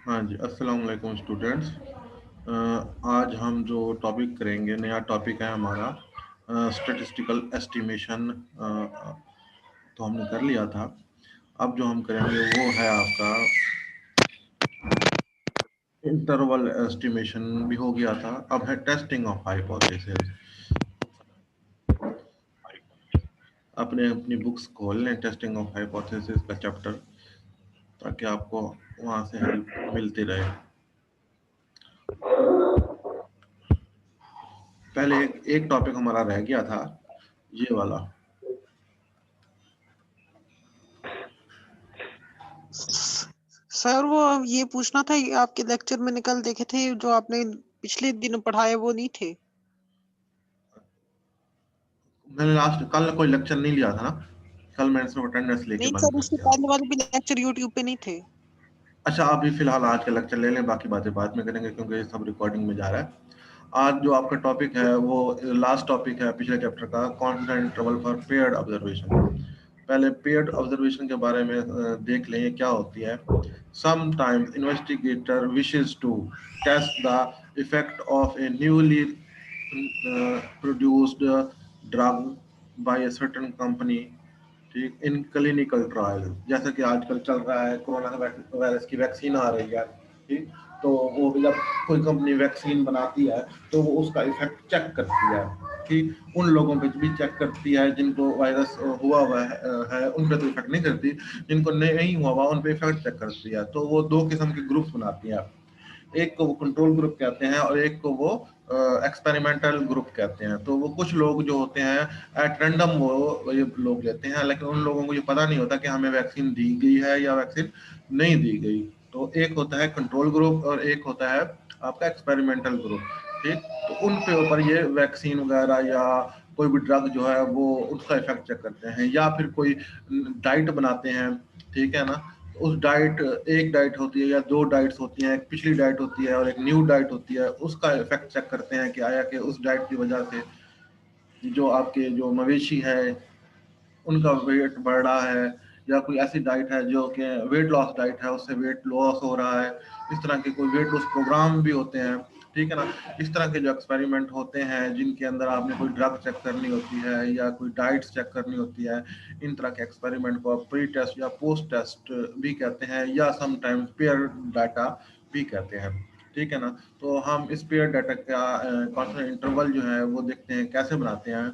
हाँ जी, अस्सलाम वालेकुम स्टूडेंट्स। आज हम जो टॉपिक करेंगे, नया टॉपिक है हमारा स्टैटिस्टिकल एस्टिमेशन। तो हमने कर लिया था। अब जो हम करेंगे वो है आपका इंटरवल एस्टिमेशन भी हो गया था, अब है टेस्टिंग ऑफ हाइपोथेसिस। अपने अपनी बुक्स खोल लें, टेस्टिंग ऑफ हाइपोथेसिस का चैप्टर, ताकि आपको वहाँ से हेल्प मिलती रहे। पहले एक टॉपिक हमारा रह गया था, ये वाला। सर वो ये पूछना था, ये आपके लेक्चर में निकल देखे थे जो आपने पिछले दिन पढ़ाए वो नहीं थे। मैंने लास्ट कल कोई लेक्चर नहीं लिया था ना, कल मैंने सिर्फ अटेंडेंस लेके नहीं बंद सर, कर उसके दिया। पहले वाले भी लेक्चर यूट्यूब पे नहीं थे। अच्छा, अभी फिलहाल आज का लेक्चर ले लें, बाकी बातें बाद में करेंगे क्योंकि ये सब रिकॉर्डिंग में जा रहा है। आज जो आपका टॉपिक है वो लास्ट टॉपिक है पिछले चैप्टर का, confidence interval for paired observation. पहले पेयर्ड ऑब्जर्वेशन के बारे में देख लें ये क्या होती है। Sometimes investigator wishes to test the effect of a newly produced drug by a certain company, ठीक, इन क्लिनिकल ट्रायल। जैसा कि आजकल चल रहा है, कोरोना वायरस की वैक्सीन आ रही है, ठीक। तो वो जब कोई कंपनी वैक्सीन बनाती है तो वो उसका इफेक्ट चेक करती है, ठीक। उन लोगों पे भी चेक करती है जिनको वायरस हुआ है, उन पे तो इफेक्ट नहीं करती। जिनको नहीं हुआ उन पे इफेक्ट चेक करती है। तो वो दो किस्म के ग्रुप्स बनाती है, एक को वो कंट्रोल ग्रुप कहते हैं और एक को वो एक्सपेरिमेंटल ग्रुप कहते हैं। तो वो कुछ लोग जो होते हैं एट रैंडम वो ये लोग लेते हैं, लेकिन उन लोगों को ये पता नहीं होता कि हमें वैक्सीन दी गई है या वैक्सीन नहीं दी गई। तो एक होता है कंट्रोल ग्रुप और एक होता है आपका एक्सपेरिमेंटल ग्रुप, ठीक। तो उन पे ऊपर ये वैक्सीन वगैरह या कोई भी ड्रग जो है वो उसका इफेक्ट चेक करते हैं, या फिर कोई डाइट बनाते हैं, ठीक है ना। उस डाइट, एक डाइट होती है या दो डाइट्स होती हैं, एक पिछली डाइट होती है और एक न्यू डाइट होती है, उसका इफेक्ट चेक करते हैं कि आया कि उस डाइट की वजह से जो आपके जो मवेशी है उनका वेट बढ़ रहा है, या कोई ऐसी डाइट है जो कि वेट लॉस डाइट है, उससे वेट लॉस हो रहा है। इस तरह के कोई वेट लॉस प्रोग्राम भी होते हैं, ठीक है ना। इस तरह के जो एक्सपेरिमेंट होते हैं जिनके अंदर आपने कोई ड्रग चेक करनी होती है या कोई डाइट्स चेक करनी होती है, इन तरह के एक्सपेरिमेंट को आप प्री टेस्ट या पोस्ट टेस्ट भी कहते हैं, या समटाइम्स पेयर डाटा भी कहते हैं, ठीक है ना। तो हम इस पेयर डाटा का कॉन्फिडेंस इंटरवल जो है वो देखते हैं कैसे बनाते हैं।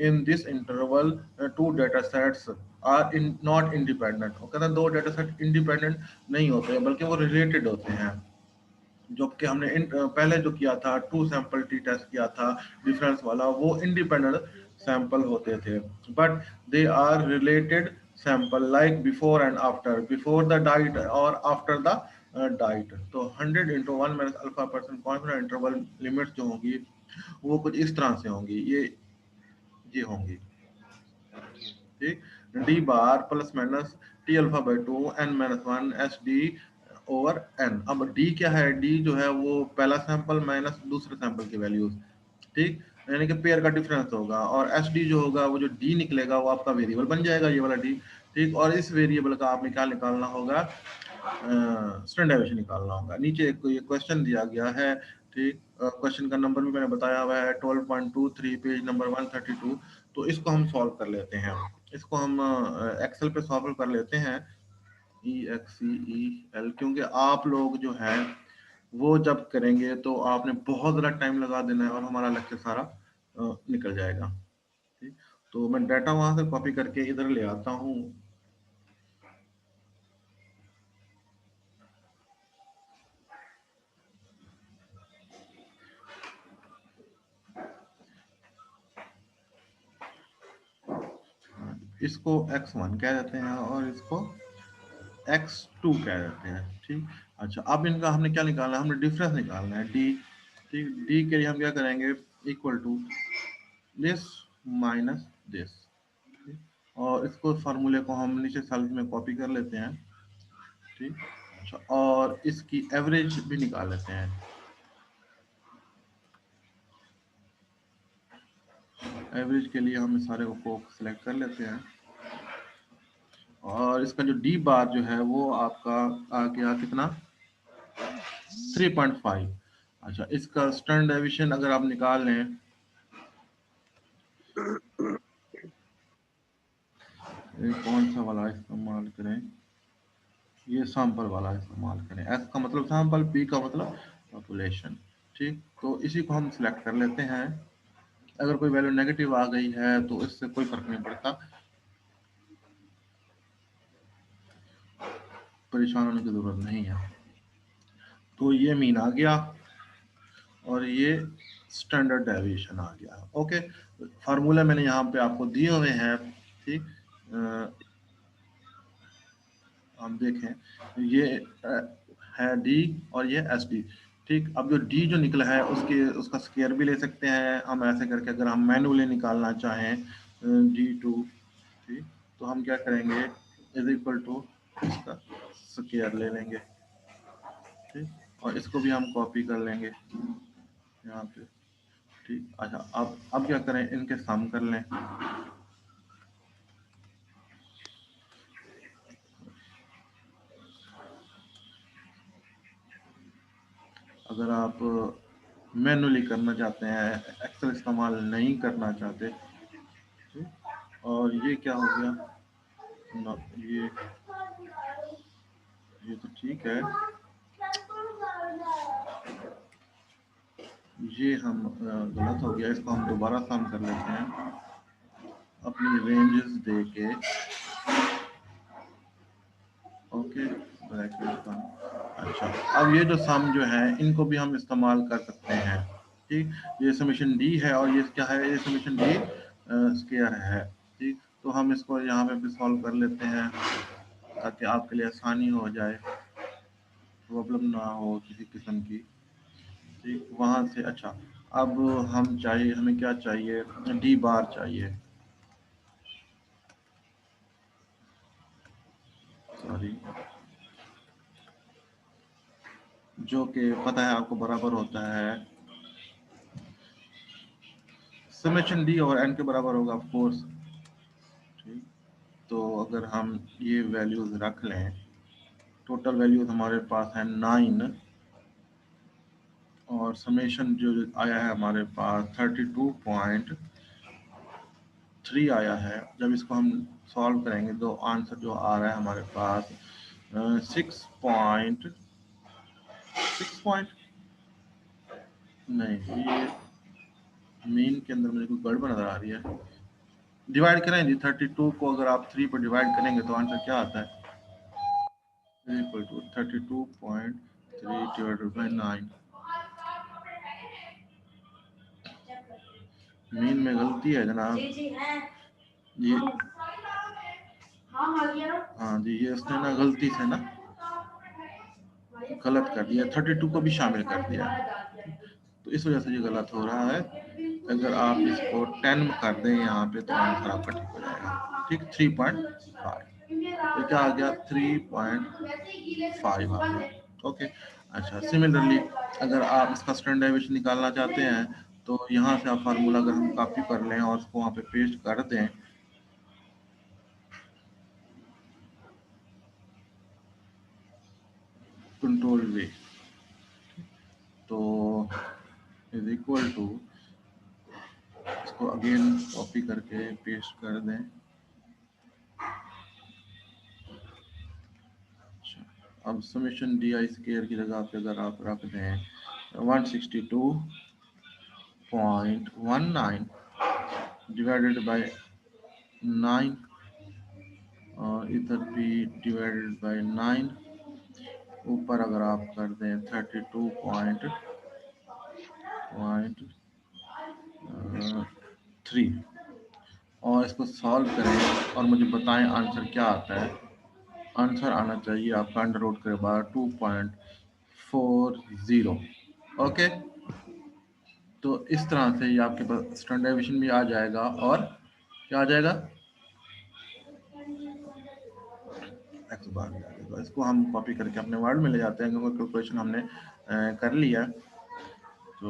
In this interval, two data sets are not independent। वो कहते हैं दो डेटा सेट इंडिपेंडेंट नहीं होते बल्कि वो रिलेटेड होते हैं। जो कि हमने पहले जो किया था, टू सैंपल टी टेस्ट किया था डिफरेंस वाला, वो इंडिपेंडेंट सैंपल होते थे, but they are related sample, like before and after, before the diet और आफ्टर द डाइट। तो 100 into 1 - alpha% confidence interval limits जो होंगी वो कुछ इस तरह से होंगी, ये होंगी, ठीक। D bar plus minus T alpha by 2 n-1 S D over N. अब डी क्या है, डी जो है वो पहला सैंपल माइनस दूसरे सैंपल की वैल्यूज, ठीक, यानी कि पेयर का डिफरेंस होगा। और एस डी जो होगा, वो जो डी निकलेगा वो आपका वेरिएबल बन जाएगा, ये वाला डी, ठीक। और इस वेरिएबल का आपने क्या निकालना होगा, स्टैंडर्ड डेविएशन निकालना होगा। नीचे एक ये क्वेश्चन दिया गया है, ठीक। क्वेश्चन का नंबर भी मैंने बताया हुआ है 12.23, पेज नंबर 132। तो इसको हम सॉल्व कर लेते हैं, इसको हम एक्सेल पे सॉल्व कर लेते हैं, EXCEL। क्योंकि आप लोग जो है वो जब करेंगे तो आपने बहुत ज़्यादा टाइम लगा देना है और हमारा लेक्चर सारा निकल जाएगा, ठीक। तो मैं डाटा वहां से कॉपी करके इधर ले आता हूँ। इसको X1 कह देते हैं और इसको X2 कह देते हैं, ठीक। अच्छा, अब इनका हमने क्या निकालना है, हमने डिफरेंस निकालना है, डी, ठीक। डी के लिए हम क्या करेंगे, equal to this minus this, और इसको फार्मूले को हम नीचे सेल्स में कॉपी कर लेते हैं, ठीक। अच्छा, और इसकी एवरेज भी निकाल लेते हैं। एवरेज के लिए हम सारे को सिलेक्ट कर लेते हैं, और इसका जो डी बार जो है वो आपका आ गया कितना, 3.5। अच्छा, इसका स्टैंडर्ड डेविएशन अगर आप निकाल लें, कौन सा वाला इस्तेमाल करें, ये सैंपल वाला इस्तेमाल करें। एस का मतलब सैंपल, पी का मतलब पॉपुलेशन। ठीक, तो इसी को हम सिलेक्ट कर लेते हैं। अगर कोई वैल्यू नेगेटिव आ गई है तो इससे कोई फर्क नहीं पड़ता, परेशान होने की जरूरत नहीं है। तो ये मीन आ गया और ये स्टैंडर्ड डेविएशन आ गया। ओके, फार्मूला मैंने यहाँ पे आपको दिए हुए हैं। ठीक, हम देखें, ये है डी और ये एस डी। ठीक, अब जो डी जो निकला है उसका स्केयर भी ले सकते हैं हम ऐसे करके। अगर हम मैनुअली निकालना चाहें D2, ठीक, तो हम क्या करेंगे, इज इक्वल टू इसका स्केयर ले लेंगे। ठीक, और इसको भी हम कॉपी कर लेंगे यहाँ पे। ठीक, अच्छा, अब क्या करें, इनके सम कर लें। अगर आप मैनुअली करना चाहते हैं, एक्सेल इस्तेमाल नहीं करना चाहते, ठीक, और ये क्या हो गया ना, ये तो ठीक है, ये हम गलत हो गया, इसको हम दोबारा सम कर लेते हैं अपनी रेंजेस दे के। ओके, ब्रैकेट का। अच्छा, अब ये जो सम जो है इनको भी हम इस्तेमाल कर सकते हैं। ठीक, ये समेशन डी है और ये क्या है, ये समेशन डी स्क्वायर है। ठीक, तो हम इसको यहाँ पे भी सॉल्व कर लेते हैं ताकि आपके लिए आसानी हो जाए, प्रॉब्लम ना हो किसी किस्म की। ठीक, वहाँ से अच्छा, अब हमें क्या चाहिए, डी बार चाहिए, सॉरी, जो कि पता है आपको बराबर होता है समेशन डी और एन के बराबर होगा ऑफ कोर्स। ठीक, तो अगर हम ये वैल्यूज रख लें, टोटल वैल्यूज हमारे पास है 9 और समेशन जो आया है हमारे पास 32.3 आया है। जब इसको हम सॉल्व करेंगे तो आंसर जो आ रहा है हमारे पास 6 पॉइंट नहीं, ये मीन के अंदर मुझे कोई गड़बड़ नजर आ रही है। डिवाइड करें जी, 32 को अगर आप 3 पर डिवाइड करेंगे तो आंसर क्या आता है, equal to 32.3 divided by 9। Mean में गलती है जनाब, ये हाँ जी, ये इसने ना गलती से ना गलत कर दिया, 32 को भी शामिल कर दिया, तो इस वजह से ये गलत हो रहा है। अगर आप इसको 10 कर दें यहाँ पे तो आंसर आपका ठीक हो जाएगा। ठीक, 3.5, तो क्या आ गया, 3.5 आ गया। ओके, अच्छा, सिमिलरली अगर आप इसका स्टैंडर्ड डेविएशन निकालना चाहते हैं तो यहाँ से आप फार्मूला अगर हम कॉपी कर लें और उसको वहाँ पे पेस्ट कर दें, कंट्रोल वे, तो इज इक्वल टू, इसको अगेन कॉपी करके पेस्ट कर दें। अच्छा, अब समेशन डी आई स्केयर की जगह पे अगर आप रख दें 162.19 डिवाइडेड बाय 9 और इधर भी डिवाइडेड बाय 9, ऊपर अगर आप कर दें 32.3 और इसको सॉल्व करें और मुझे बताएं आंसर क्या आता है। आंसर आना चाहिए आपका अंडर रूट के बाद 2.40। ओके, तो इस तरह से ये आपके पास स्टैंडर्ड डेविएशन भी आ जाएगा और क्या आ जाएगा, एक्स बार भी आ जाएगा। इसको हम कॉपी करके अपने वर्ड में ले जाते हैं क्योंकि कैलकुलेशन हमने कर लिया। तो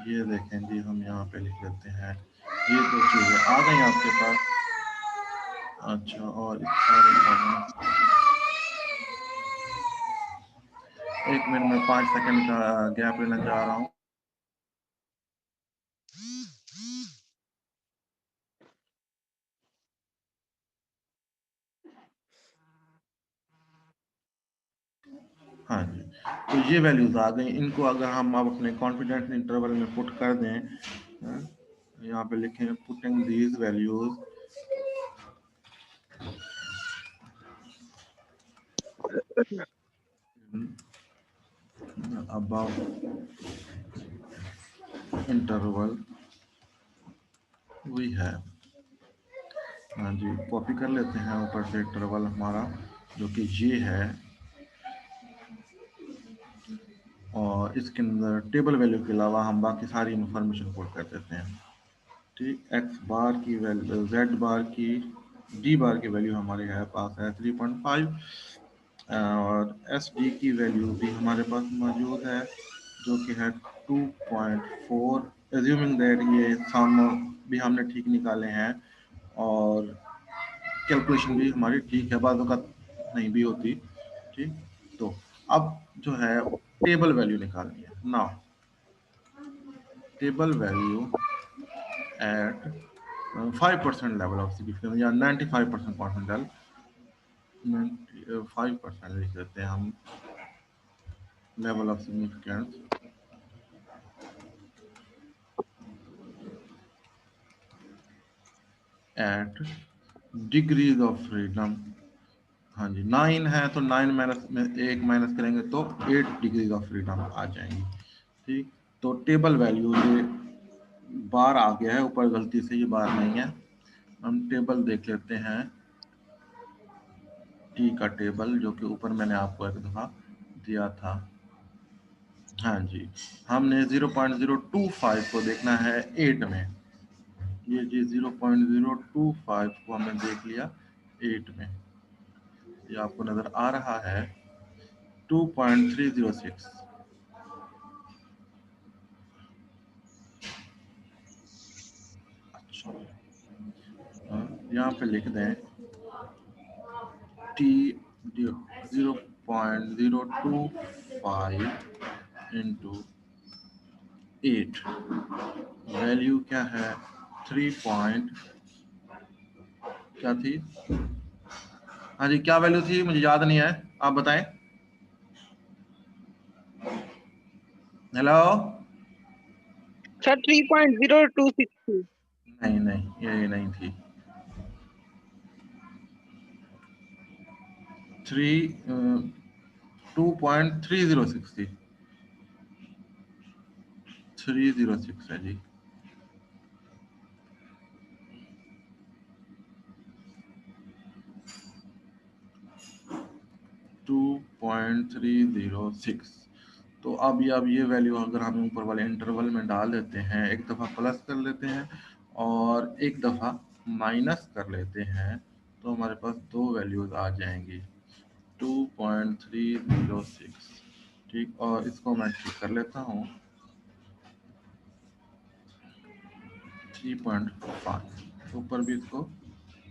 ये देखें जी, हम यहाँ पे लिख लेते हैं, ये दो चीज़ें आ गई आपके पास। अच्छा, और इस सारे 1 मिनट में 5 सेकंड का गैप लेना चाह रहा हूँ। हाँ जी, तो ये वैल्यूज आ गई। इनको अगर हम अब अपने कॉन्फिडेंस इंटरवल में पुट कर दें, यहाँ पे लिखें putting these values above interval we have। हाँ जी, कॉपी कर लेते हैं ऊपर से इंटरवल हमारा जो कि ये है, और इसके अंदर टेबल वैल्यू के अलावा हम बाकी सारी इंफॉर्मेशन पुट कर देते हैं। ठीक, एक्स बार की वैल्यू, जेड बार की, डी बार की वैल्यू हमारे है पास है 3.5, और एस डी की वैल्यू भी हमारे पास मौजूद है जो कि है 2.4, एज्यूमिंग दैट ये सम भी हमने ठीक निकाले हैं और कैलकुलेशन भी हमारी ठीक है, बातों का नहीं भी होती। ठीक, तो अब जो है टेबल वैल्यू निकालनी है। Now table value at 5% level of significance या 95% कॉन्फिडेंस, 5% लिख देते हैं हम level of significance at degrees of freedom. हाँ जी, 9 है तो 9 माइनस में 1 माइनस करेंगे तो 8 डिग्रीज ऑफ फ्रीडम आ जाएंगी। ठीक, तो टेबल वैल्यू ये बार आ गया है ऊपर, गलती से ये बार नहीं है। हम टेबल देख लेते हैं, टी का टेबल जो कि ऊपर मैंने आपको एक दफा दिया था। हाँ जी, हमने 0.025 को देखना है 8 में। ये जी 0.025 को हमने देख लिया 8 में, ये आपको नजर आ रहा है 2.306। अच्छा, यहाँ पे लिख दें टी 0.025 इंटू 8, वैल्यू क्या है 3 पॉइंट, क्या थी? हाँ जी, क्या वैल्यू थी मुझे याद नहीं है, आप बताएं। हेलो। सर 3.0263। नहीं नहीं, ये नहीं थी। 2.306 थी, 306 है जी। टू 2.306। तो अब ये वैल्यू अगर हम ऊपर वाले इंटरवल में डाल देते हैं, एक दफ़ा प्लस कर लेते हैं और एक दफ़ा माइनस कर लेते हैं, तो हमारे पास दो वैल्यूज आ जाएंगी 2.306। ठीक, और इसको मैं ठीक कर लेता हूँ 3.5, ऊपर भी इसको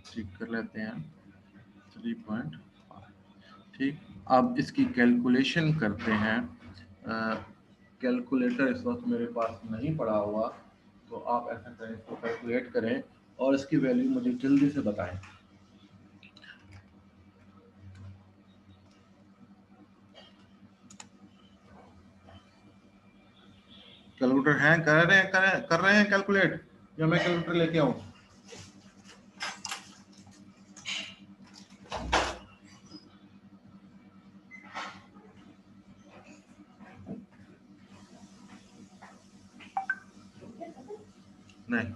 ठीक कर लेते हैं 3.5। ठीक, अब इसकी कैलकुलेशन करते हैं। कैलकुलेटर इस वक्त मेरे पास नहीं पड़ा हुआ, तो आप ऐसा करें, इसको कैलकुलेट करें और इसकी वैल्यू मुझे जल्दी से बताएं। कैलकुलेटर है, कर रहे हैं कैलकुलेट, या मैं कैलकुलेटर लेके आऊं? नहीं।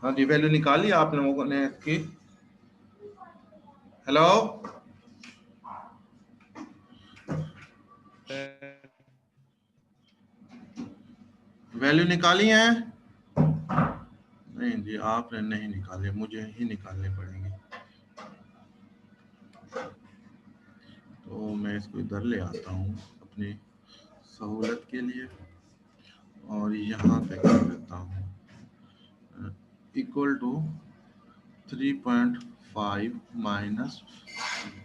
हाँ जी, वैल्यू निकाली आप लोगों ने इसकी? हेलो, वैल्यू निकाली है? नहीं जी, आपने नहीं निकाले, मुझे ही निकालनी पड़ेगी। तो मैं इसको इधर ले आता हूँ अपनी सहूलत के लिए और यहाँ पे कर देता हूँ equal to 3.5 minus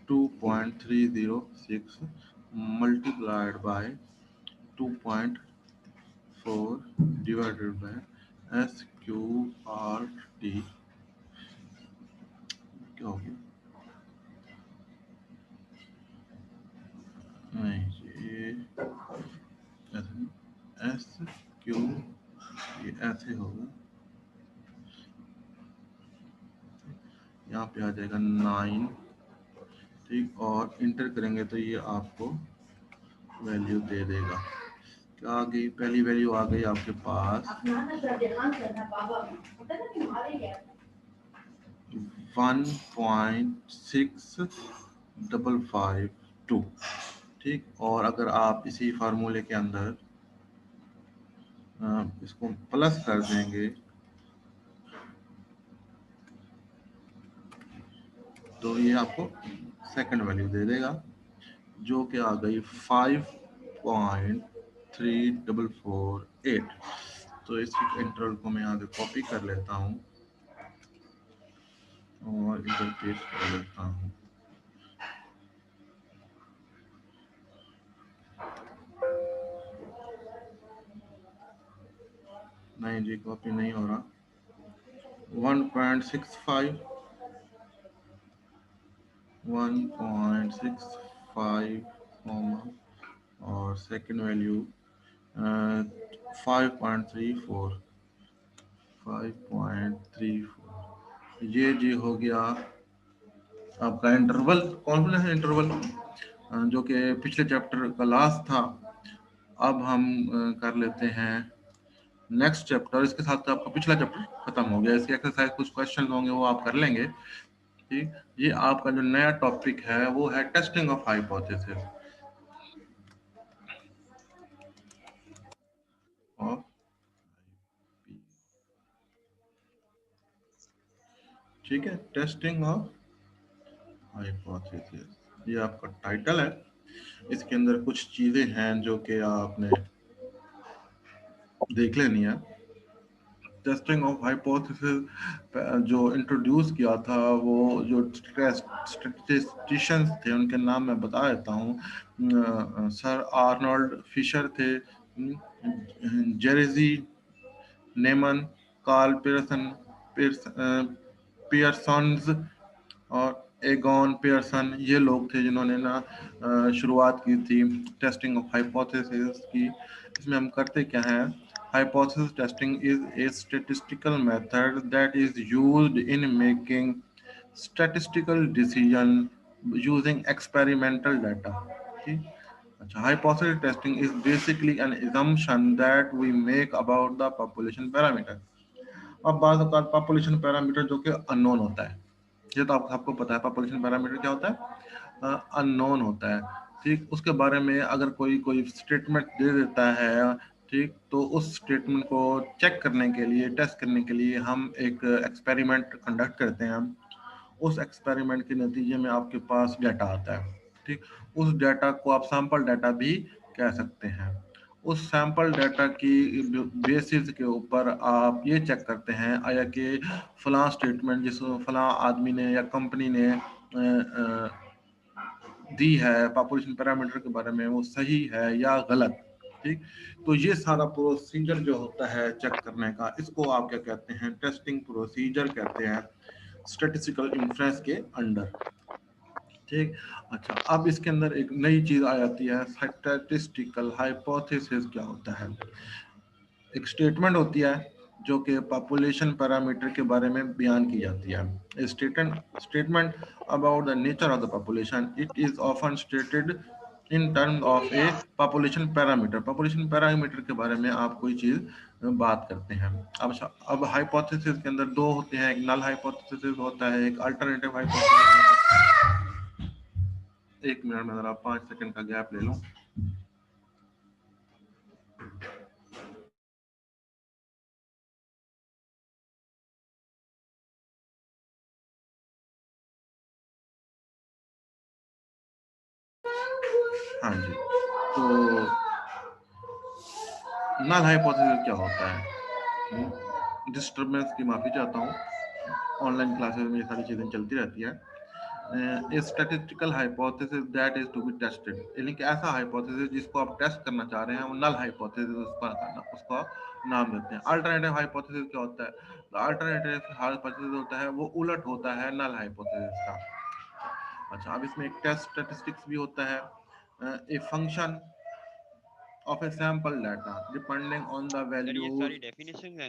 2.306 multiplied by 2.4 divided by SQRT क्या हो गया? नहीं ये एस क्यू, ये ऐसे होगा, यहाँ पे आ जाएगा 9, ठीक, और इंटर करेंगे तो ये आपको वैल्यू दे देगा। क्या आ गई? पहली वैल्यू आ गई आपके पास 1.6552, ठीक। और अगर आप इसी फार्मूले के अंदर इसको प्लस कर देंगे तो ये आपको सेकंड वैल्यू दे देगा, जो कि आ गई 5.3448। तो इस इंटरवल को मैं यहाँ पे कॉपी कर लेता हूँ और इधर पेस्ट कर देता हूँ। नहीं जी, कॉपी नहीं हो रहा। 1.65 और सेकंड वैल्यू 5.34 ये जी हो गया आपका इंटरवल, कॉन्फिडेंस इंटरवल, जो कि पिछले चैप्टर का लास्ट था। अब हम कर लेते हैं नेक्स्ट चैप्टर। इसके साथ आपका पिछला चैप्टर खत्म हो गया। इसके एक्सरसाइज कुछ क्वेश्चन होंगे वो आप कर लेंगे, ठीक। ये आपका जो नया टॉपिक है वो है टेस्टिंग ऑफ हाइपोथेसिस। ठीक है, टेस्टिंग ऑफ हाइपोथेसिस, ये आपका टाइटल है। इसके अंदर कुछ चीजें हैं जो कि आपने देख लेनी है। टेस्टिंग ऑफ हाइपोथेसिस जो इंट्रोड्यूस किया था, वो जो स्टैटिस्टिशियंस थे उनके नाम मैं बता देता हूँ। सर आर्नोल्ड फिशर थे, जेरेजी नेमन, कार्ल पियर्सन्स और एगॉन पियर्सन, ये लोग थे जिन्होंने ना शुरुआत की थी टेस्टिंग ऑफ हाइपोथेसिस की। इसमें हम करते क्या हैं? Hypothesis testing is a statistical method that is used in making statistical decision using experimental data. ठीक। अच्छा, hypothesis testing is basically an assumption that we make about the population parameter। अब बात होता है पॉपुलेशन पैरामीटर जो कि unknown होता है। ये तो आपको पता है पॉपुलेशन पैरामीटर क्या होता है, अननोन होता है, ठीक। उसके बारे में अगर कोई कोई स्टेटमेंट दे देता है, ठीक, तो उस स्टेटमेंट को चेक करने के लिए, टेस्ट करने के लिए हम एक एक्सपेरिमेंट कंडक्ट करते हैं। उस एक्सपेरिमेंट के नतीजे में आपके पास डाटा आता है, ठीक। उस डाटा को आप सैंपल डाटा भी कह सकते हैं। उस सैंपल डाटा की बेसिस के ऊपर आप ये चेक करते हैं आया कि फलां स्टेटमेंट जिस फलां आदमी ने या कंपनी ने दी है पॉपुलेशन पैरामीटर के बारे में, वो सही है या गलत, ठीक। तो ये सारा प्रोसीजर जो होता है चेक करने का, इसको आप क्या कहते हैं? टेस्टिंग प्रोसीजर कहते हैं, स्टैटिस्टिकल इन्फ्रेंस के अंडर, ठीक। अच्छा, अब इसके अंदर एक नई चीज आ जाती है, स्टैटिस्टिकल हाइपोथेसिस क्या होता है? एक स्टेटमेंट होती है जो कि पॉपुलेशन पैरामीटर के बारे में बयान की जाती है। Statement about the nature of the population, it is often stated in terms of A population parameter. Population parameter के बारे में आप कोई चीज बात करते हैं। अब हाइपोथेसिस के अंदर दो होते हैं, एक नल हाइपोथेसिस होता है, एक अल्टरनेटिव हाइपोथेसिस होता है। 1 मिनट में जरा 5 सेकंड का गैप ले लूं। हाँ जी, तो नल हाइपोथेसिस क्या होता है? डिस्टर्बेंस की माफी चाहता हूँ, ऑनलाइन क्लासेस में ये सारी चीजें चलती रहती है। A statistical hypothesis that is to be tested, यानी कि ऐसा हाइपोथेसिस जिसको आप टेस्ट करना चाह रहे हैं, वो नल हाइपोथेसिस उसका नाम देते हैं। अल्टरनेटिव हाइपोथेसिस क्या होता है? तो अल्टरनेटिव हाइपोथेसिस होता है वो उलट होता है नल हाइपोथेसिस का। अच्छा, अब इसमें एक टेस्ट स्टैटिस्टिक्स भी होता है, a function of a sample data depending on the sir ये वैल्यूज। सारी डेफिनेशन है?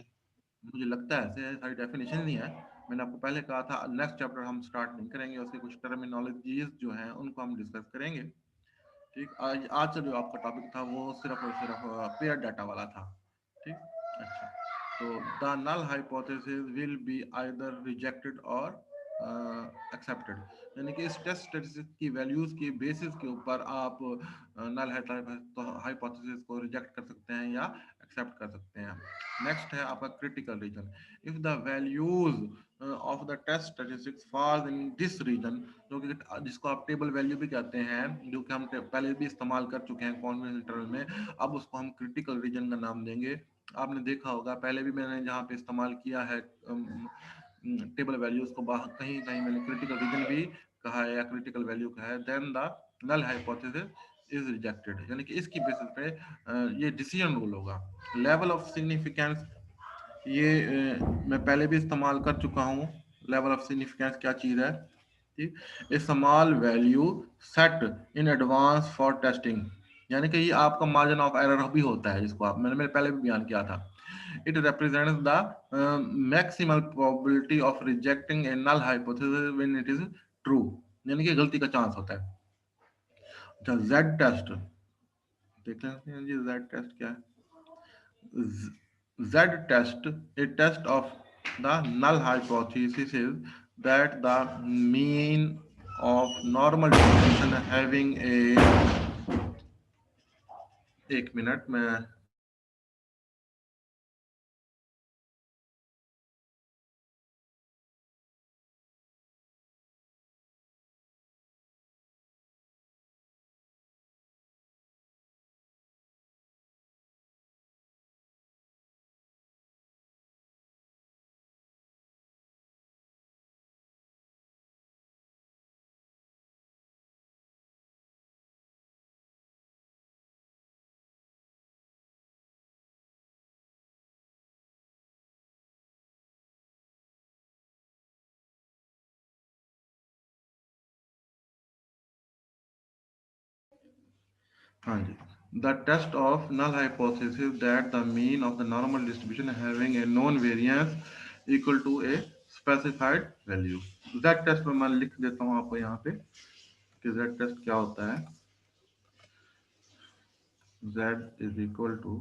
मुझे लगता है ऐसे सारी डेफिनेशन नहीं है, मैंने आपको पहले कहा था नेक्स्ट चैप्टर हम स्टार्ट नहीं करेंगे, उसकी कुछ टर्मिनोलॉजीज जो हैं उनको हम डिस्कस करेंगे। ठीक, आज का जो आपका टॉपिक था वो सिर्फ और सिर्फ पेयर डाटा वाला था। ठीक, अच्छा, तो the null hypothesis will be either rejected और एक्सेप्टेड, यानी कि इस टेस्ट स्टैटिस्टिक्स की वैल्यूज के बेसिस के ऊपर आप नल हाइपोथेसिस को रिजेक्ट कर सकते हैं या एक्सेप्ट कर सकते हैं। नेक्स्ट है आपका critical region. If the values of the test statistics falls in this region, जो कि जिसको आप टेबल वैल्यू भी कहते हैं, जो कि हम पहले भी इस्तेमाल कर चुके हैं कॉन्वेंशनल इंटरवल में, अब उसको हम क्रिटिकल रीजन का नाम देंगे। आपने देखा होगा पहले भी मैंने जहाँ पे इस्तेमाल किया है टेबल वैल्यूज को, कहीं कहीं मैंने क्रिटिकल रीजन भी कहा है या क्रिटिकल वैल्यू कहा है। Then the null hypothesis is rejected, यानी कि इसकी बेसिस पे ये डिसीजन रूल होगा। लेवल ऑफ सिग्निफिकेंस, ये मैं पहले भी इस्तेमाल कर चुका हूँ। लेवल ऑफ सिग्निफिकेंस क्या चीज है? ठीक, a small value set in advance for testing, यानी कि ये आपका मार्जिन ऑफ एरर भी होता है, जिसको आप मैंने पहले भी बयान किया था। It represents the maximal probability of rejecting a null hypothesis when it is true, यानी कि गलती का चांस होता है। अच्छा, जेड टेस्ट देख लेते हैं जी, जेड टेस्ट क्या है? Z test, a test of the null hypothesis is that the mean of normal distribution having a, 1 minute में हाँ जी, the test of null hypothesis that the mean of the normal distribution having a known variance equal to a specified value। Z test में मैं लिख देता हूँ आपको यहाँ पे कि Z test क्या होता है। Z is equal to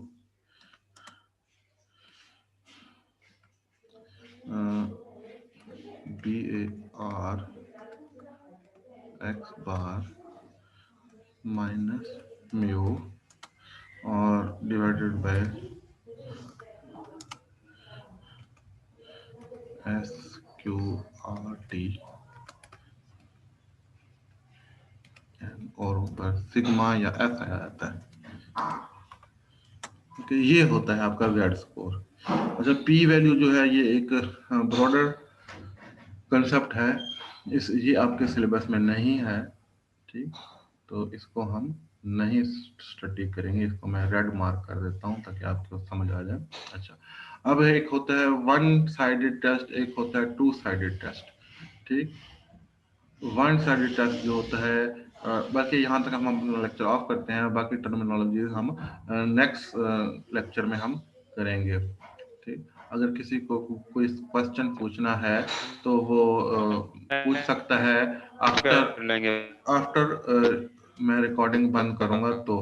BAR x bar minus mu और डिवाइडेड बाय SQRT और ऊपर सिग्मा या S आ जाता है। तो ये होता है आपका Z स्कोर। अच्छा, P वैल्यू जो है ये एक ब्रॉडर कंसेप्ट है, ये आपके सिलेबस में नहीं है। ठीक, तो इसको हम नहीं स्टडी करेंगे, इसको मैं रेड मार्क कर देता हूँ ताकि आपको समझ आ जाए। अच्छा, अब एक होता है वन साइडेड टेस्ट, एक होता है टू साइडेड टेस्ट। ठीक, वन साइडेड टेस्ट जो होता है, बाकी यहाँ तक हम अपना लेक्चर ऑफ करते हैं, बाकी टर्मिनोलॉजी हम नेक्स्ट लेक्चर में हम करेंगे। ठीक, अगर किसी को कोई क्वेश्चन पूछना है तो वो पूछ सकता है आफ्टर लेंगे। मैं रिकॉर्डिंग बंद करूंगा तो